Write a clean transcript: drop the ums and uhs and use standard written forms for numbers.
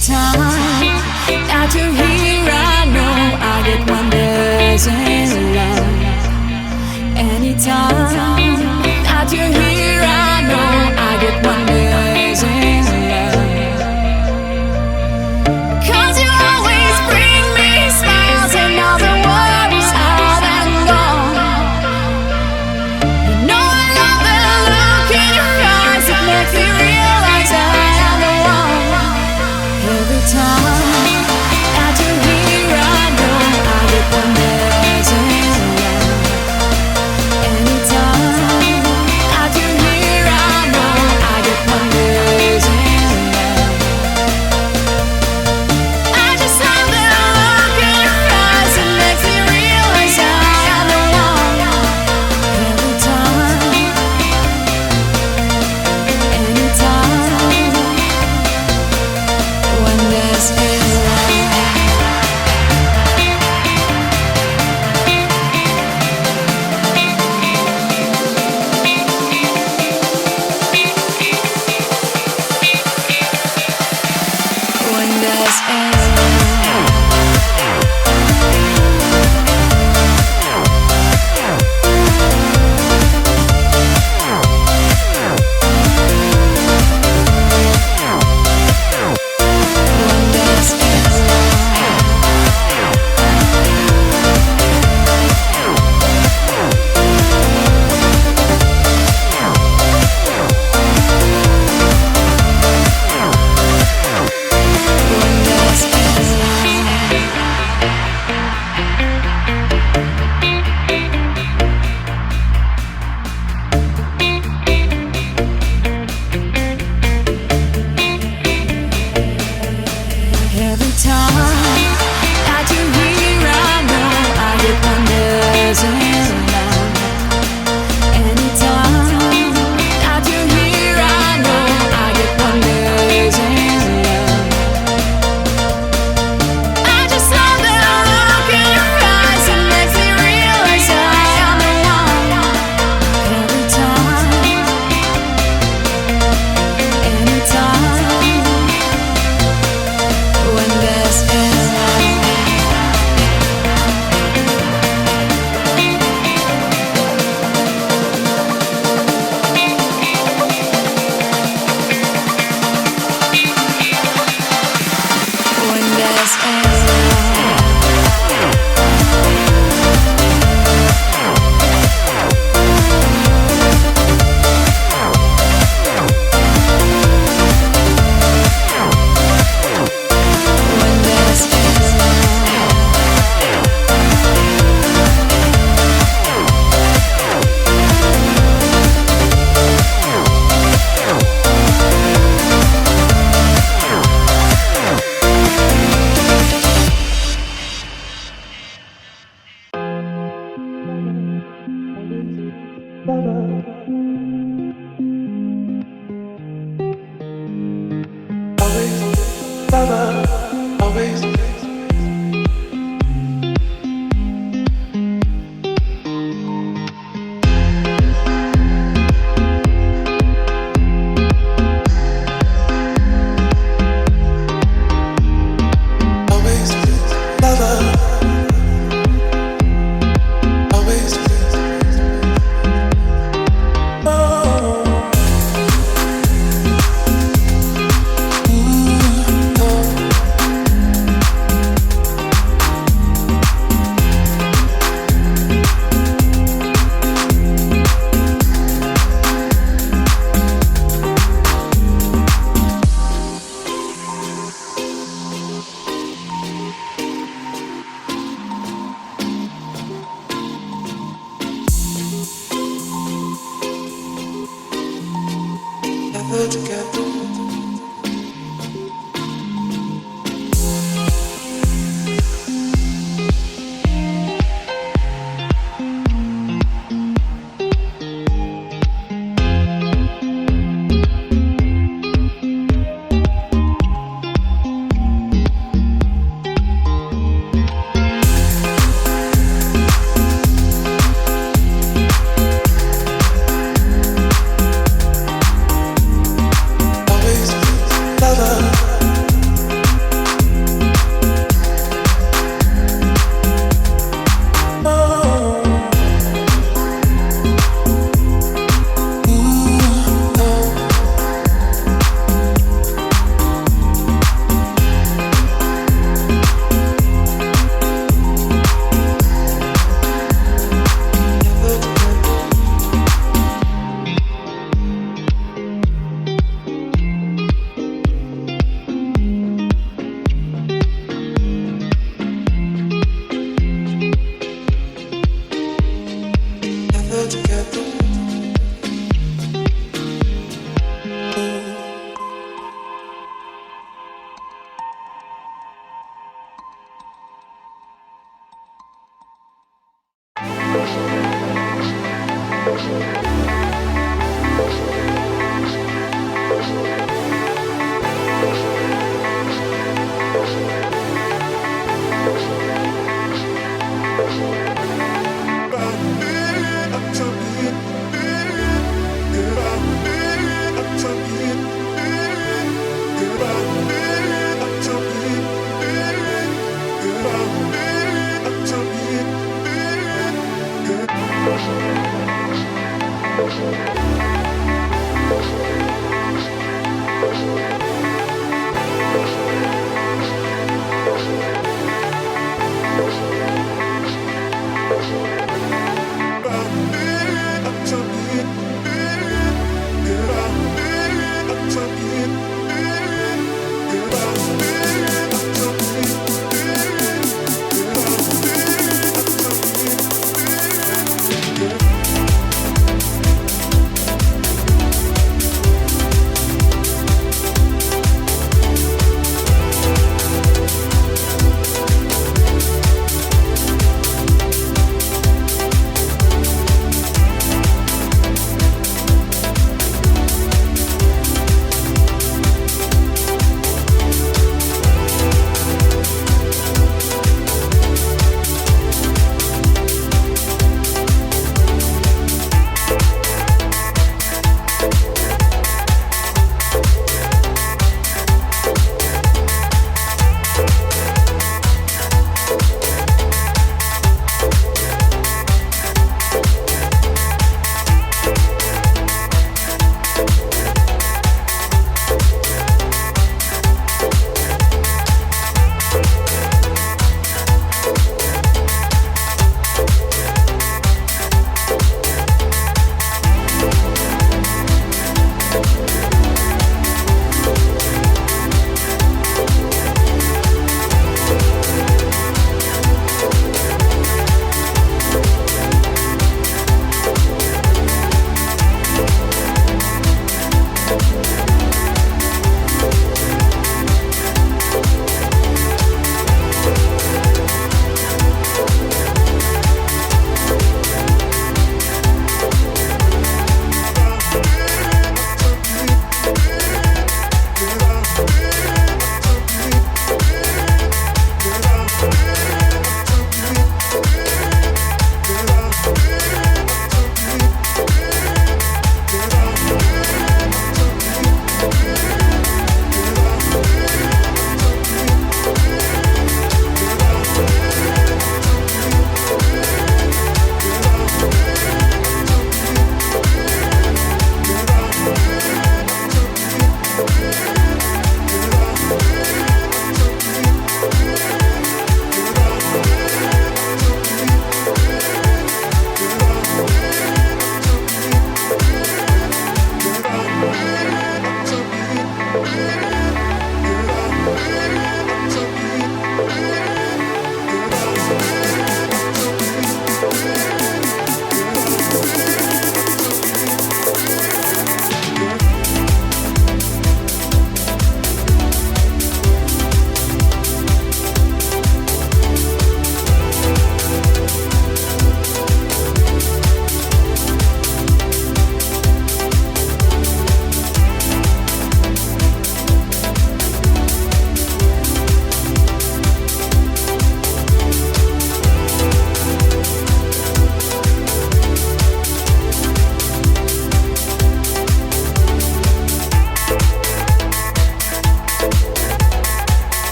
time that you're here, I know I get wonders in love. Anytime that you're here, I know I get wonders in love. 'Cause you always bring me smiles and all the worries out and gone. You know I love the look in your eyes, it makes me realize I am the one. Every time that you're here, I know I get wonders in love. Anytime that you're here, I know I get wonders in love. I just love the look in your eyes, it makes me realize I am the one. Every time, anytime, wonders in love. Wonders in every time that you're here, I know I get wonders in love. Anytime that you're here, I know I get wonders in love. I just love the look in your eyes, it makes me realize I am the one. Every time, anytime, wonders in love. Wonders in wonders never together. together.